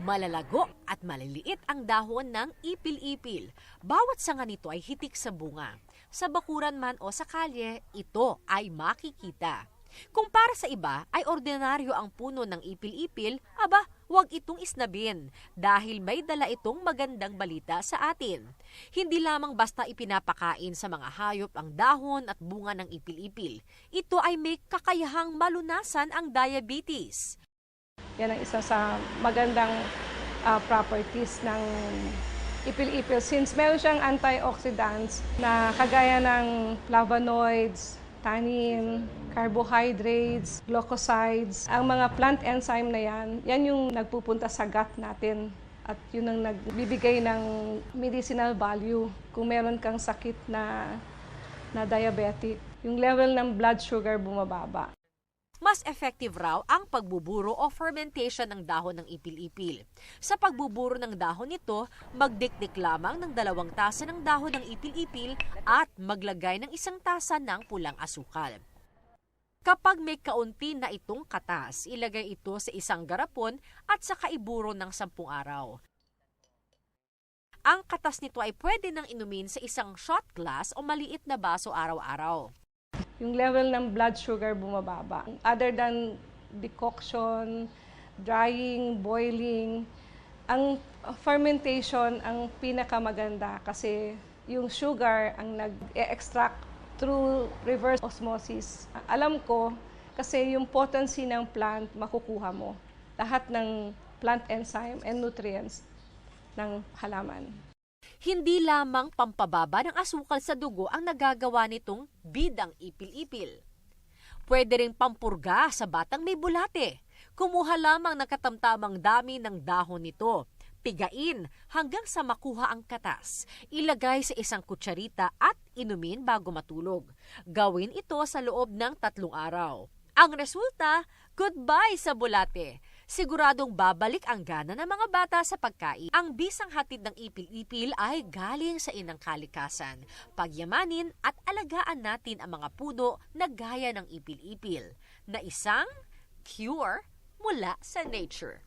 Malalago at maliliit ang dahon ng ipil-ipil. Bawat sanga nito ay hitik sa bunga. Sa bakuran man o sa kalye, ito ay makikita. Kung para sa iba ay ordinaryo ang puno ng ipil-ipil, aba, huwag itong isnabin dahil may dala itong magandang balita sa atin. Hindi lamang basta ipinapakain sa mga hayop ang dahon at bunga ng ipil-ipil. Ito ay may kakayahang malunasan ang diabetes. Yan ang isa sa magandang properties ng ipil-ipil since meron siyang antioxidants na kagaya ng flavonoids, tannin, carbohydrates, glucosides. Ang mga plant enzyme na yan yung nagpupunta sa gut natin at yun ang nagbibigay ng medicinal value kung meron kang sakit na diabetic. Yung level ng blood sugar bumababa. Mas effective raw ang pagbuburo o fermentation ng dahon ng ipil-ipil. Sa pagbuburo ng dahon nito, magdikdik lamang ng 2 tasa ng dahon ng ipil-ipil at maglagay ng 1 tasa ng pulang asukal. Kapag may kaunti na itong katas, ilagay ito sa isang garapon at saka iburo ng 10 araw. Ang katas nito ay pwede nang inumin sa isang shot glass o maliit na baso araw-araw. Yung level ng blood sugar bumababa. Other than decoction, drying, boiling, ang fermentation ang pinakamaganda kasi yung sugar ang nag-extract through reverse osmosis. Alam ko kasi yung potency ng plant makukuha mo. Lahat ng plant enzyme and nutrients ng halaman. Hindi lamang pampababa ng asukal sa dugo ang nagagawa nitong bidang ipil-ipil. Pwede ring pampurga sa batang may bulate. Kumuha lamang ng katamtamang dami ng dahon nito. Pigain hanggang sa makuha ang katas. Ilagay sa isang kutsarita at inumin bago matulog. Gawin ito sa loob ng 3 araw. Ang resulta, goodbye sa bulate. Siguradong babalik ang gana ng mga bata sa pagkain. Ang bisang hatid ng ipil-ipil ay galing sa inang kalikasan. Pagyamanin at alagaan natin ang mga puno na gaya ng ipil-ipil na isang cure mula sa nature.